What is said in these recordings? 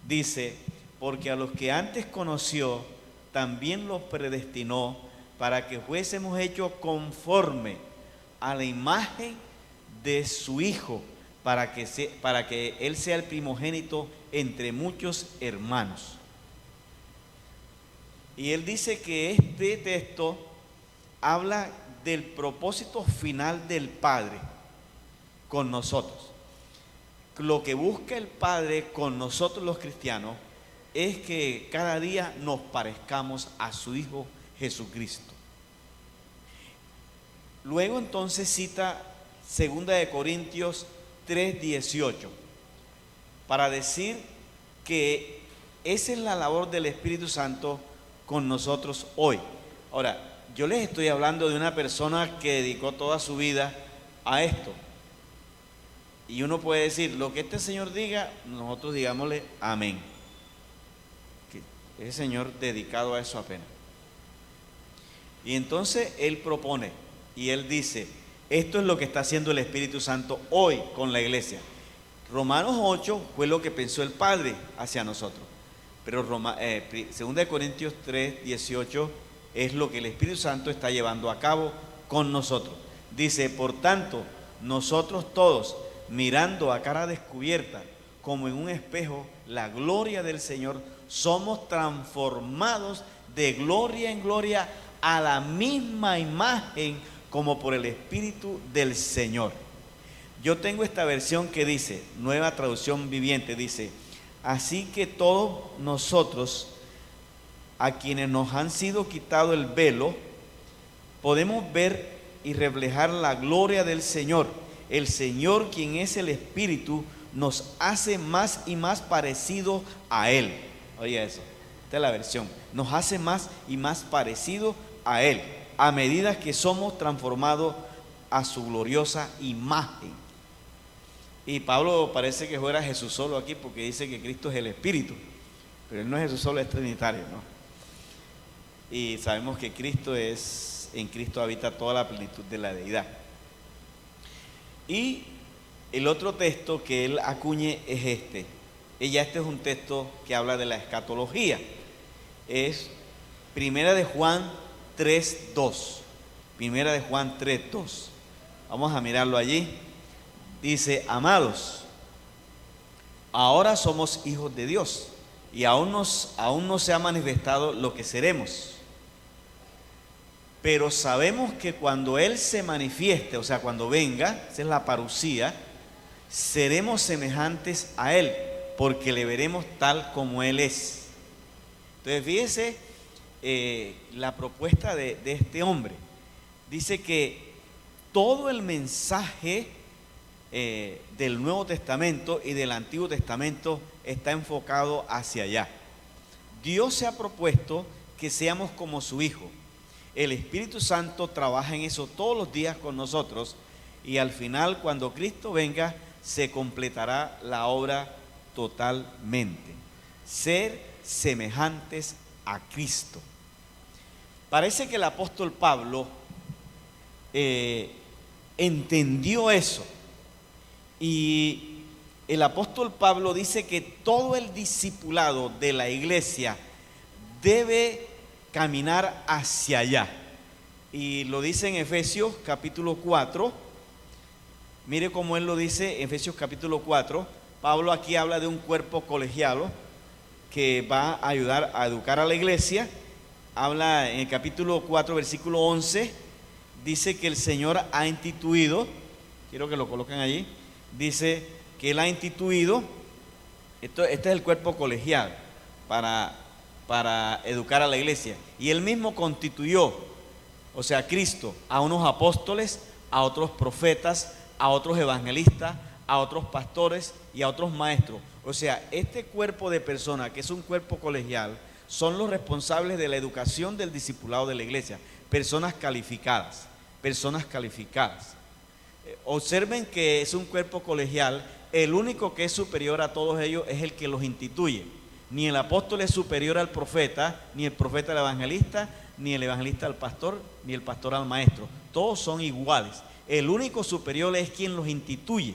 Dice, porque a los que antes conoció, también los predestinó para que fuésemos hechos conforme a la imagen de su Hijo, para que Él sea el primogénito entre muchos hermanos. Y él dice que este texto habla del propósito final del Padre con nosotros. Lo que busca el Padre con nosotros los cristianos es que cada día nos parezcamos a su Hijo Jesucristo. Luego entonces cita 2 de Corintios 3:18 para decir que esa es la labor del Espíritu Santo con nosotros hoy. Ahora, yo les estoy hablando de una persona que dedicó toda su vida a esto. Y uno puede decir, lo que este Señor diga, nosotros digámosle amén. Que ese Señor dedicado a eso apenas. Y entonces Él propone, y Él dice, esto es lo que está haciendo el Espíritu Santo hoy con la iglesia. Romanos 8 fue lo que pensó el Padre hacia nosotros. Pero 2 Corintios 3:18 es lo que el Espíritu Santo está llevando a cabo con nosotros. Dice, por tanto, nosotros todos, mirando a cara descubierta, como en un espejo, la gloria del Señor, somos transformados de gloria en gloria a la misma imagen como por el Espíritu del Señor. Yo tengo esta versión que dice, Nueva Traducción Viviente, dice, así que todos nosotros, a quienes nos han sido quitado el velo, podemos ver y reflejar la gloria del Señor. El Señor, quien es el Espíritu, nos hace más y más parecido a Él. Oye eso, esta es la versión. Nos hace más y más parecido a Él, a medida que somos transformados a su gloriosa imagen. Y Pablo parece que fuera Jesús solo aquí, porque dice que Cristo es el Espíritu, pero Él no es Jesús solo, es trinitario, ¿no? Y sabemos que en Cristo habita toda la plenitud de la deidad. Y el otro texto que él acuñe es este. Este es un texto que habla de la escatología. Es Primera de Juan 3:2. Primera de Juan 3:2. Vamos a mirarlo allí. Dice, amados, ahora somos hijos de Dios y aún no se ha manifestado lo que seremos. Pero sabemos que cuando Él se manifieste, o sea, cuando venga, esa es la parusía, seremos semejantes a Él, porque le veremos tal como Él es. Entonces, fíjese la propuesta de este hombre. Dice que todo el mensaje del Nuevo Testamento y del Antiguo Testamento está enfocado hacia allá. Dios se ha propuesto que seamos como su Hijo. El Espíritu Santo trabaja en eso todos los días con nosotros y al final, cuando Cristo venga, se completará la obra totalmente. Ser semejantes a Cristo. Parece que el apóstol Pablo entendió eso. Y el apóstol Pablo dice que todo el discipulado de la iglesia debe caminar hacia allá. Y lo dice en Efesios capítulo 4. Mire cómo él lo dice en Efesios capítulo 4. Pablo aquí habla de un cuerpo colegiado que va a ayudar a educar a la iglesia. Habla en el capítulo 4, versículo 11. Dice que el Señor ha instituido, quiero que lo coloquen allí, dice que Él ha instituido, este es el cuerpo colegial para educar a la iglesia. Y Él mismo constituyó, o sea, Cristo, a unos apóstoles, a otros profetas, a otros evangelistas, a otros pastores y a otros maestros. O sea, este cuerpo de personas, que es un cuerpo colegial, son los responsables de la educación del discipulado de la iglesia. Personas calificadas, personas calificadas. Observen que es un cuerpo colegial. El único que es superior a todos ellos es el que los instituye. Ni el apóstol es superior al profeta, ni el profeta al evangelista, ni el evangelista al pastor, ni el pastor al maestro. Todos son iguales. El único superior es quien los instituye.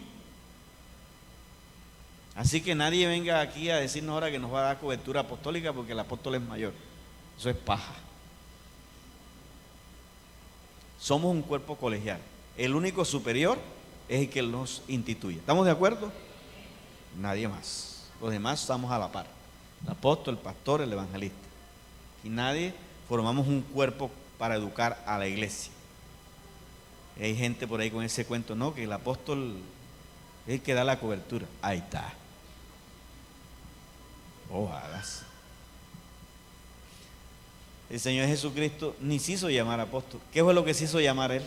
Así que nadie venga aquí a decirnos ahora que nos va a dar cobertura apostólica porque el apóstol es mayor. Eso es paja. Somos un cuerpo colegial. El único superior es el que nos instituye. ¿Estamos de acuerdo? Nadie más. Los demás estamos a la par. El apóstol, el pastor, el evangelista. Y nadie formamos un cuerpo para educar a la iglesia. Hay gente por ahí con ese cuento, no, que el apóstol es el que da la cobertura. Ahí está. Hagas. El Señor Jesucristo ni se hizo llamar apóstol. ¿Qué fue lo que se hizo llamar él?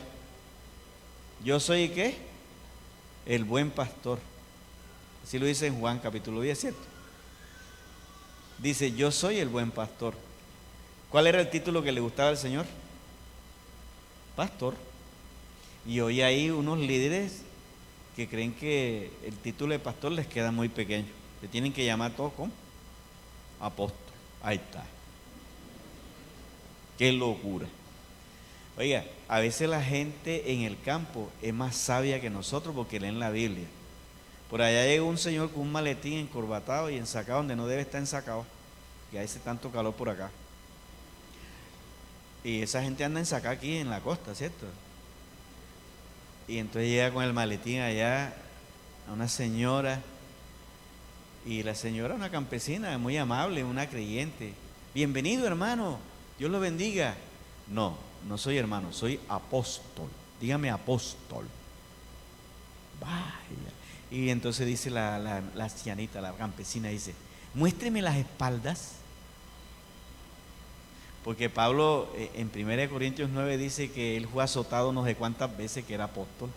Yo soy ¿qué? El buen pastor. Así lo dice en Juan capítulo 10, ¿cierto? Dice, yo soy el buen pastor. ¿Cuál era el título que le gustaba al Señor? Pastor. Y hoy hay unos líderes que creen que el título de pastor les queda muy pequeño. Le tienen que llamar todos como apóstol. Ahí está. Qué locura. Oiga, a veces la gente en el campo es más sabia que nosotros porque leen la Biblia. Por allá llega un señor con un maletín encorbatado y ensacado donde no debe estar ensacado, que hace tanto calor por acá. Y esa gente anda ensacada aquí en la costa, ¿cierto? Y entonces llega con el maletín allá a una señora, y la señora, una campesina muy amable, una creyente. Bienvenido, hermano, Dios lo bendiga. No, no soy hermano, soy apóstol. Dígame apóstol. Vaya. Y entonces dice la ancianita, la campesina, dice, muéstreme las espaldas. Porque Pablo en 1 Corintios 9 dice que él fue azotado no sé cuántas veces que era apóstol.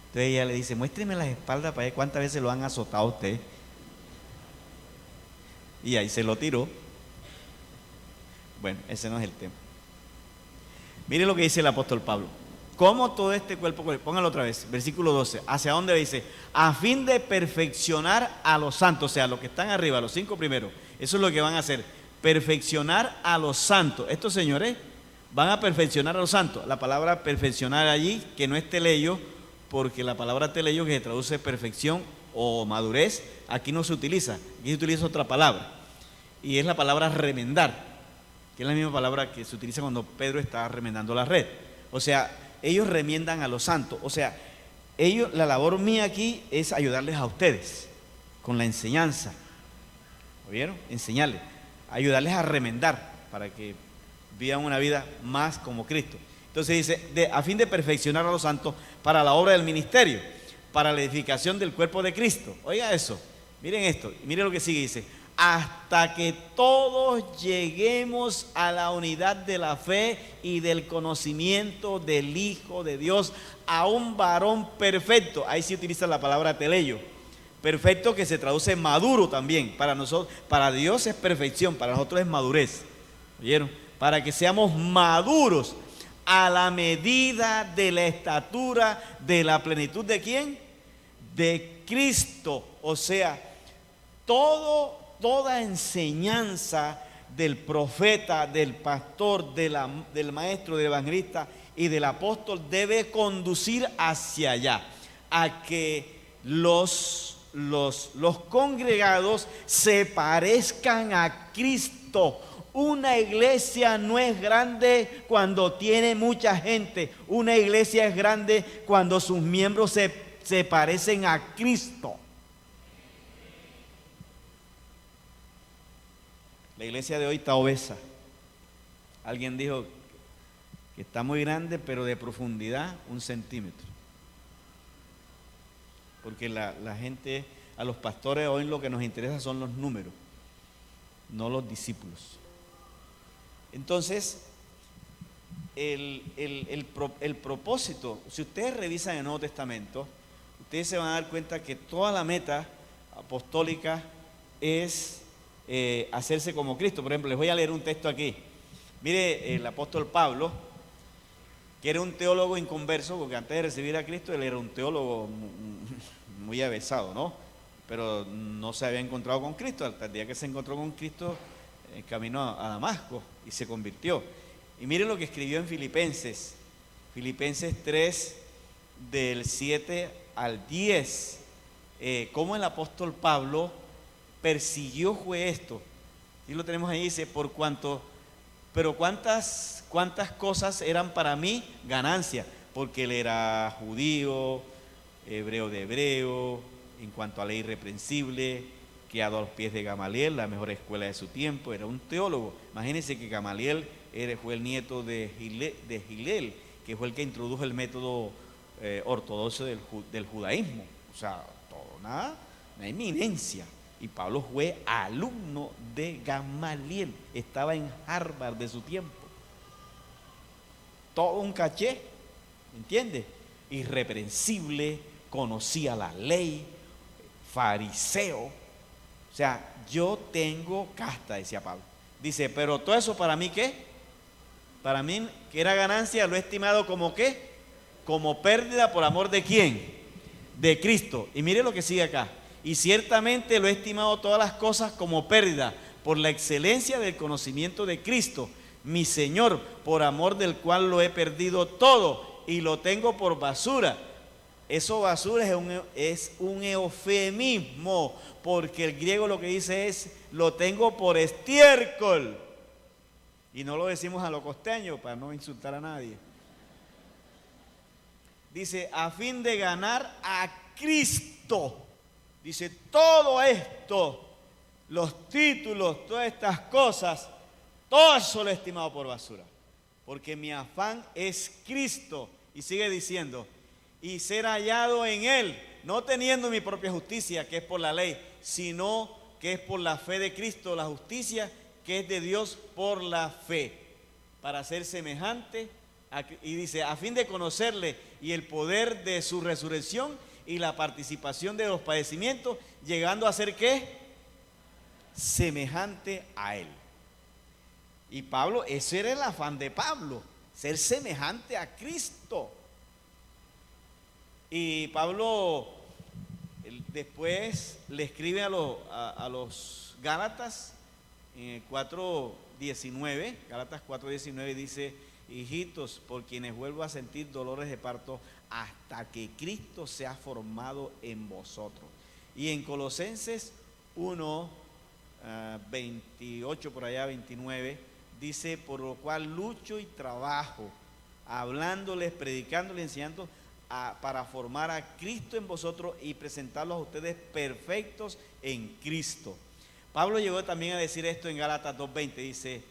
Entonces ella le dice, muéstreme las espaldas para ver cuántas veces lo han azotado a usted. Y ahí se lo tiró. Bueno, ese no es el tema. Mire lo que dice el apóstol Pablo. ¿Cómo todo este cuerpo? Póngalo otra vez, versículo 12. ¿Hacia dónde dice? A fin de perfeccionar a los santos, o sea, los que están arriba, los 5 primeros. Eso es lo que van a hacer. Perfeccionar a los santos. Estos señores van a perfeccionar a los santos. La palabra perfeccionar allí, que no es teleio, porque la palabra teleio, que se traduce perfección o madurez, aquí no se utiliza. Aquí se utiliza otra palabra. Y es la palabra remendar, que es la misma palabra que se utiliza cuando Pedro está remendando la red. O sea, ellos remiendan a los santos. O sea, la labor mía aquí es ayudarles a ustedes con la enseñanza. ¿Oyeron? Enseñarles, ayudarles a remendar para que vivan una vida más como Cristo. Entonces dice, a fin de perfeccionar a los santos para la obra del ministerio, para la edificación del cuerpo de Cristo. Oiga eso, miren esto, miren lo que sigue, dice, hasta que todos lleguemos a la unidad de la fe y del conocimiento del Hijo de Dios, a un varón perfecto. Ahí sí utiliza la palabra teleio. Perfecto, que se traduce maduro también. Para nosotros, para Dios es perfección, para nosotros es madurez. ¿Oyeron? Para que seamos maduros a la medida de la estatura de la plenitud ¿de quién? De Cristo. O sea, toda enseñanza del profeta, del pastor, del maestro, del evangelista y del apóstol debe conducir hacia allá, a que los congregados se parezcan a Cristo. Una iglesia no es grande cuando tiene mucha gente. Una iglesia es grande cuando sus miembros se parecen a Cristo. La iglesia de hoy está obesa. Alguien dijo que está muy grande, pero de profundidad 1 centímetro. Porque la gente, a los pastores hoy lo que nos interesa son los números, no los discípulos. Entonces, el propósito, si ustedes revisan el Nuevo Testamento, ustedes se van a dar cuenta que toda la meta apostólica es hacerse como Cristo. Por ejemplo, les voy a leer un texto aquí. Mire, el apóstol Pablo, que era un teólogo inconverso, porque antes de recibir a Cristo él era un teólogo muy avesado, ¿no? Pero no se había encontrado con Cristo. Hasta el día que se encontró con Cristo, caminó a Damasco y se convirtió. Y miren lo que escribió en Filipenses 3, del 7 al 10. cómo el apóstol Pablo persiguió fue esto. Y lo tenemos ahí, dice, pero cuántas cosas eran para mí ganancia, porque él era judío, hebreo de hebreo, en cuanto a ley irreprensible, criado a los pies de Gamaliel, la mejor escuela de su tiempo, era un teólogo. Imagínense que Gamaliel fue el nieto de Hillel, que fue el que introdujo el método ortodoxo del judaísmo. O sea, una eminencia. Y Pablo fue alumno de Gamaliel, estaba en Harvard de su tiempo. Todo un caché, ¿entiendes? Irreprensible, conocía la ley, fariseo. O sea, yo tengo casta, decía Pablo. Dice, pero todo eso para mí, ¿qué? Para mí, que era ganancia, lo he estimado como ¿qué? Como pérdida por amor de ¿quién? De Cristo. Y mire lo que sigue acá. Y ciertamente lo he estimado todas las cosas como pérdida por la excelencia del conocimiento de Cristo, mi Señor, por amor del cual lo he perdido todo y lo tengo por basura. Eso basura es un eufemismo, porque el griego lo que dice es, lo tengo por estiércol. Y no lo decimos a lo costeño para no insultar a nadie. Dice, a fin de ganar a Cristo. Dice, todo esto, los títulos, todas estas cosas, todo eso lo he estimado por basura. Porque mi afán es Cristo. Y sigue diciendo, y ser hallado en Él, no teniendo mi propia justicia, que es por la ley, sino que es por la fe de Cristo, la justicia que es de Dios por la fe, para ser semejante y dice, a fin de conocerle y el poder de su resurrección y la participación de los padecimientos, llegando a ser ¿qué? Semejante a Él. Y Pablo, ese era el afán de Pablo, ser semejante a Cristo. Y Pablo después le escribe a los Gálatas en el 4:19, Gálatas 4:19 dice, hijitos, por quienes vuelvo a sentir dolores de parto hasta que Cristo sea formado en vosotros. Y en Colosenses 1:28 por allá, 29, dice, por lo cual lucho y trabajo, hablándoles, predicándoles, enseñando para formar a Cristo en vosotros y presentarlos a ustedes perfectos en Cristo. Pablo llegó también a decir esto en Gálatas 2:20, dice,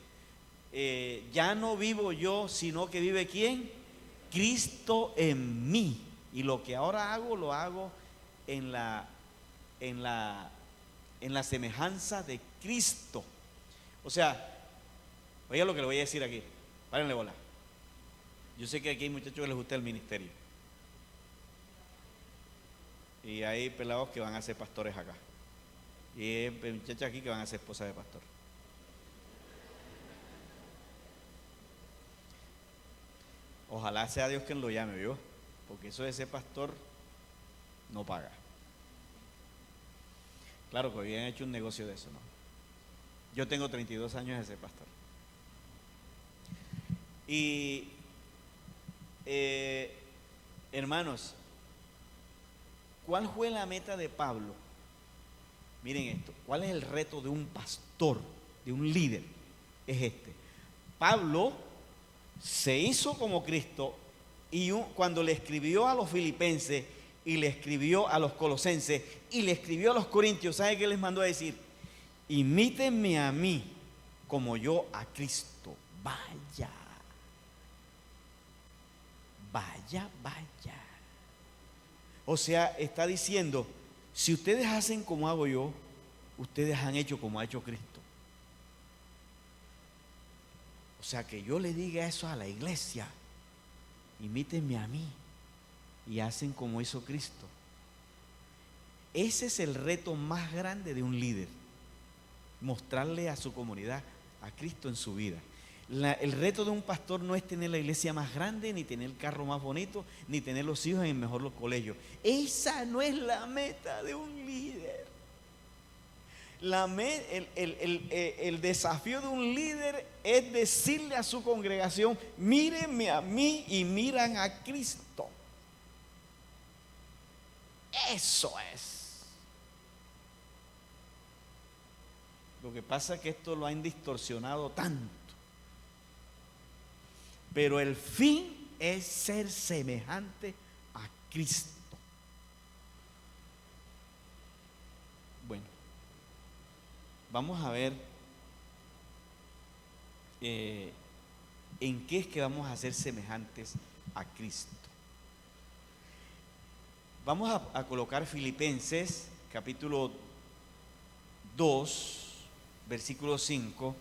ya no vivo yo, sino que vive ¿quién? Cristo en mí. Y lo que ahora hago, lo hago en la semejanza de Cristo. O sea, oiga lo que le voy a decir aquí, párenle bola. Yo sé que aquí hay muchachos que les gusta el ministerio. Y hay pelados que van a ser pastores acá. Y hay muchachas aquí que van a ser esposas de pastor. Ojalá sea Dios quien lo llame, ¿vio? Porque eso de ser pastor no paga. Claro que habían hecho un negocio de eso, ¿no? Yo tengo 32 años de ser pastor. Y hermanos, ¿cuál fue la meta de Pablo? Miren esto, ¿cuál es el reto de un pastor, de un líder? Es este. Pablo se hizo como Cristo y cuando le escribió a los filipenses y le escribió a los colosenses y le escribió a los corintios, ¿sabe qué les mandó a decir? Imítenme a mí como yo a Cristo. Vaya. O sea, está diciendo, si ustedes hacen como hago yo, ustedes han hecho como ha hecho Cristo. O sea, que yo le diga eso a la iglesia, imítenme a mí y hacen como hizo Cristo. Ese es el reto más grande de un líder, mostrarle a su comunidad a Cristo en su vida. El reto de un pastor no es tener la iglesia más grande, ni tener el carro más bonito, ni tener los hijos en mejor los colegios. Esa no es la meta de un líder. El desafío de un líder es decirle a su congregación, mírenme a mí y miran a Cristo. Eso es. Lo que pasa es que esto lo han distorsionado tanto. Pero el fin es ser semejante a Cristo. Bueno, vamos a ver en qué es que vamos a ser semejantes a Cristo. Vamos a colocar Filipenses capítulo 2, versículo 5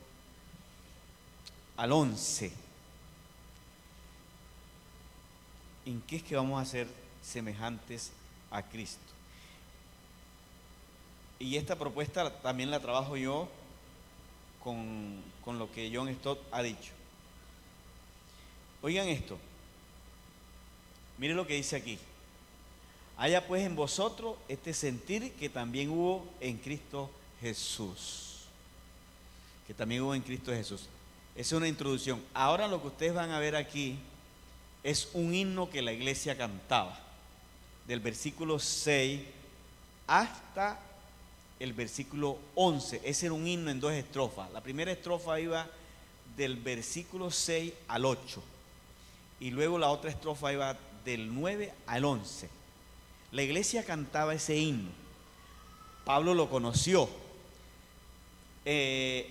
al 11. ¿En qué es que vamos a ser semejantes a Cristo? Y esta propuesta también la trabajo yo con lo que John Stott ha dicho. Oigan esto. Miren lo que dice aquí. Haya pues en vosotros este sentir que también hubo en Cristo Jesús. Que también hubo en Cristo Jesús. Esa es una introducción. Ahora lo que ustedes van a ver aquí es un himno que la iglesia cantaba. Del versículo 6 hasta el versículo 11. Ese era un himno en dos estrofas. La primera estrofa iba del versículo 6 al 8. Y luego la otra estrofa iba del 9 al 11. La iglesia cantaba ese himno. Pablo lo conoció. En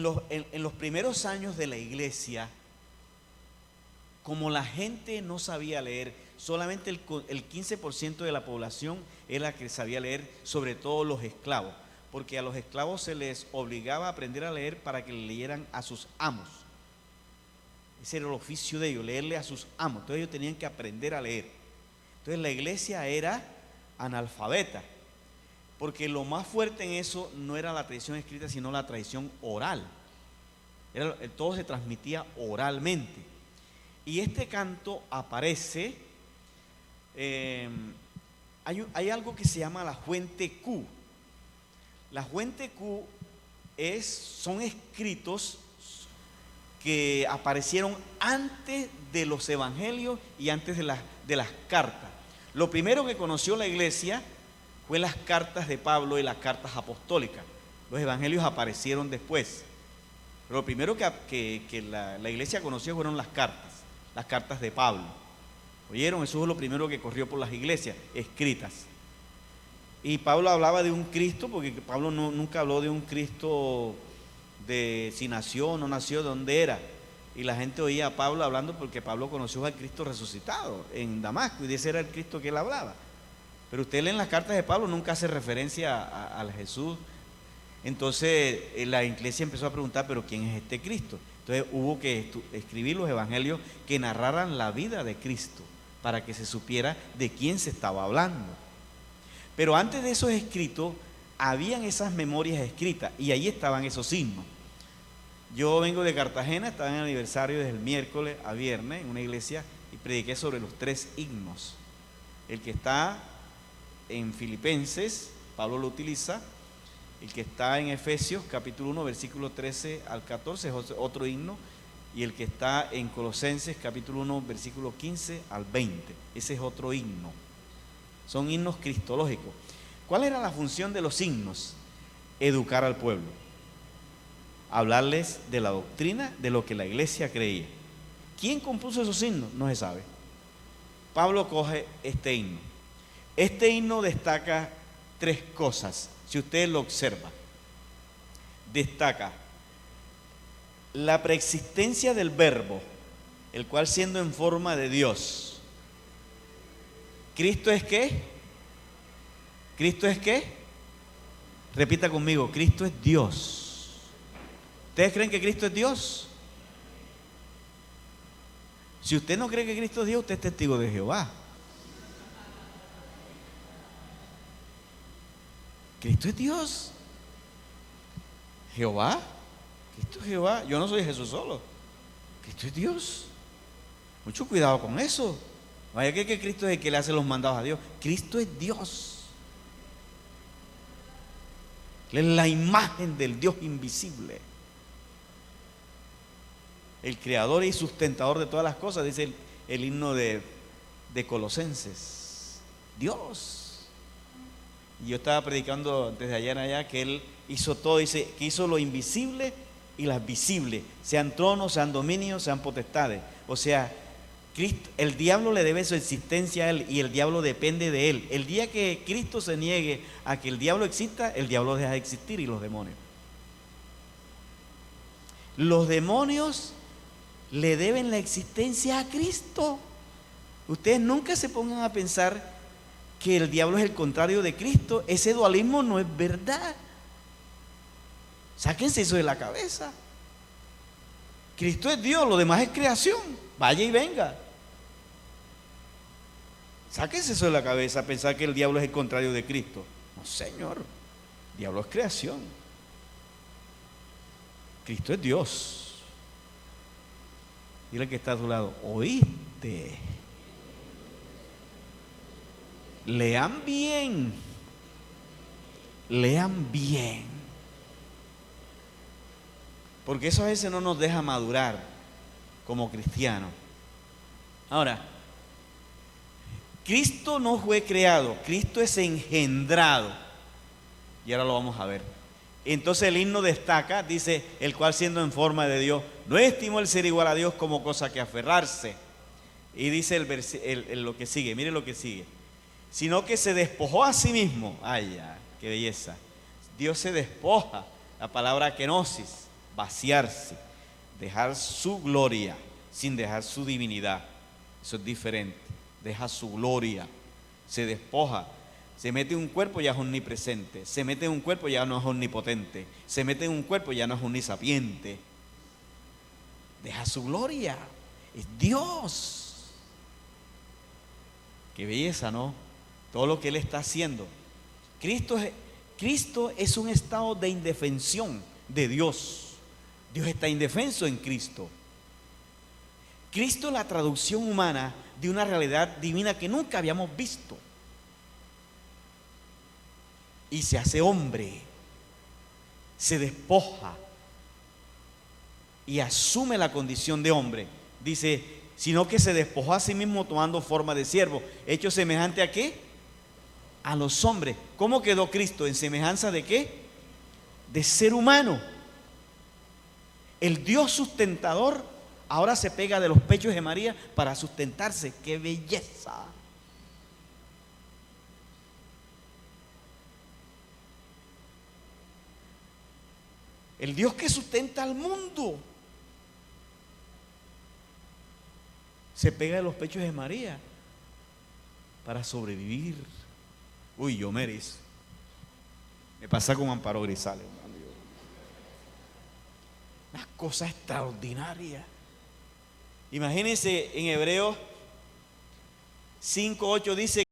los primeros años de la iglesia, como la gente no sabía leer, solamente el 15% de la población era la que sabía leer, sobre todo los esclavos, porque a los esclavos se les obligaba a aprender a leer para que le leyeran a sus amos. Ese era el oficio de ellos, leerle a sus amos. Entonces ellos tenían que aprender a leer. Entonces la iglesia era analfabeta, porque lo más fuerte en eso no era la tradición escrita, sino la tradición oral. Todo se transmitía oralmente. Y este canto aparece, hay algo que se llama la fuente Q. La fuente Q son escritos que aparecieron antes de los evangelios y antes de las cartas. Lo primero que conoció la iglesia fue las cartas de Pablo y las cartas apostólicas. Los evangelios aparecieron después. Pero lo primero que la iglesia conoció fueron las cartas de Pablo. ¿Oyeron? Eso es lo primero que corrió por las iglesias escritas. Y Pablo hablaba de un Cristo, porque Pablo nunca habló de un Cristo de si nació o no nació, de dónde era. Y la gente oía a Pablo hablando porque Pablo conoció al Cristo resucitado en Damasco, y de ese era el Cristo que él hablaba. Pero usted lee en las cartas de Pablo, nunca hace referencia a Jesús. Entonces la iglesia empezó a preguntar, ¿pero quién es este Cristo? Entonces hubo que escribir los evangelios que narraran la vida de Cristo, para que se supiera de quién se estaba hablando. Pero antes de esos escritos, habían esas memorias escritas, y ahí estaban esos himnos. Yo vengo de Cartagena, estaba en el aniversario desde el miércoles a viernes en una iglesia, y prediqué sobre los 3 himnos. El que está en Filipenses, Pablo lo utiliza. El que está en Efesios capítulo 1 versículo 13 al 14 es otro himno, y el que está en Colosenses capítulo 1 versículo 15 al 20, ese es otro himno. Son himnos cristológicos. ¿Cuál era la función de los himnos? Educar al pueblo, hablarles de la doctrina, de lo que la iglesia creía. ¿Quién compuso esos himnos? No se sabe. Pablo coge este himno. Este himno destaca 3 cosas, si usted lo observa. Destaca la preexistencia del verbo, el cual siendo en forma de Dios. ¿Cristo es qué? ¿Cristo es qué? Repita conmigo, Cristo es Dios. ¿Ustedes creen que Cristo es Dios? Si usted no cree que Cristo es Dios, usted es testigo de Jehová. Cristo es Dios. Jehová. Cristo es Jehová. Yo no soy Jesús solo. Cristo es Dios. Mucho cuidado con eso. Vaya que Cristo es el que le hace los mandados a Dios. Cristo es Dios. Él es la imagen del Dios invisible. El creador y sustentador de todas las cosas, dice el himno de Colosenses. Dios. Y yo estaba predicando desde allá en allá que Él hizo todo, dice que hizo lo invisible y las visibles, sean tronos, sean dominios, sean potestades. O sea, Cristo, el diablo le debe su existencia a Él y el diablo depende de Él. El día que Cristo se niegue a que el diablo exista, el diablo deja de existir, y los demonios. Los demonios le deben la existencia a Cristo. Ustedes nunca se pongan a pensar que el diablo es el contrario de Cristo. Ese dualismo no es verdad. Sáquense eso de la cabeza. Cristo es Dios, lo demás es creación. Vaya y venga. Sáquense eso de la cabeza, pensar que el diablo es el contrario de Cristo. No, señor. El diablo es creación. Cristo es Dios. Dile que está a tu lado: ¿oíste? Lean bien. Lean bien. Porque eso a veces no nos deja madurar como cristianos. Ahora, Cristo no fue creado, Cristo es engendrado. Y ahora lo vamos a ver. Entonces el himno destaca, dice: el cual siendo en forma de Dios, no estimó el ser igual a Dios como cosa que aferrarse. Y dice lo que sigue, mire lo que sigue: sino que se despojó a sí mismo. Ay, ya, qué belleza. Dios se despoja, la palabra kenosis, vaciarse, dejar su gloria sin dejar su divinidad. Eso es diferente. Deja su gloria, se despoja. Se mete en un cuerpo, ya es omnipresente. Se mete en un cuerpo, ya no es omnipotente. Se mete en un cuerpo, ya no es omnisapiente. Deja su gloria. Es Dios. Qué belleza, ¿no? Todo lo que Él está haciendo. Cristo es un estado de indefensión de Dios. Dios está indefenso en Cristo. Cristo es la traducción humana de una realidad divina que nunca habíamos visto. Y se hace hombre, se despoja y asume la condición de hombre. Dice: sino que se despojó a sí mismo tomando forma de siervo, hecho semejante ¿a qué? A los hombres. ¿Cómo quedó Cristo? ¿En semejanza de qué? De ser humano. El Dios sustentador ahora se pega de los pechos de María para sustentarse. ¡Qué belleza! El Dios que sustenta al mundo se pega de los pechos de María para sobrevivir. Uy, yo merezco. Me pasa con Amparo Grisales. Una cosa extraordinaria. Imagínense, en Hebreos 5:8 dice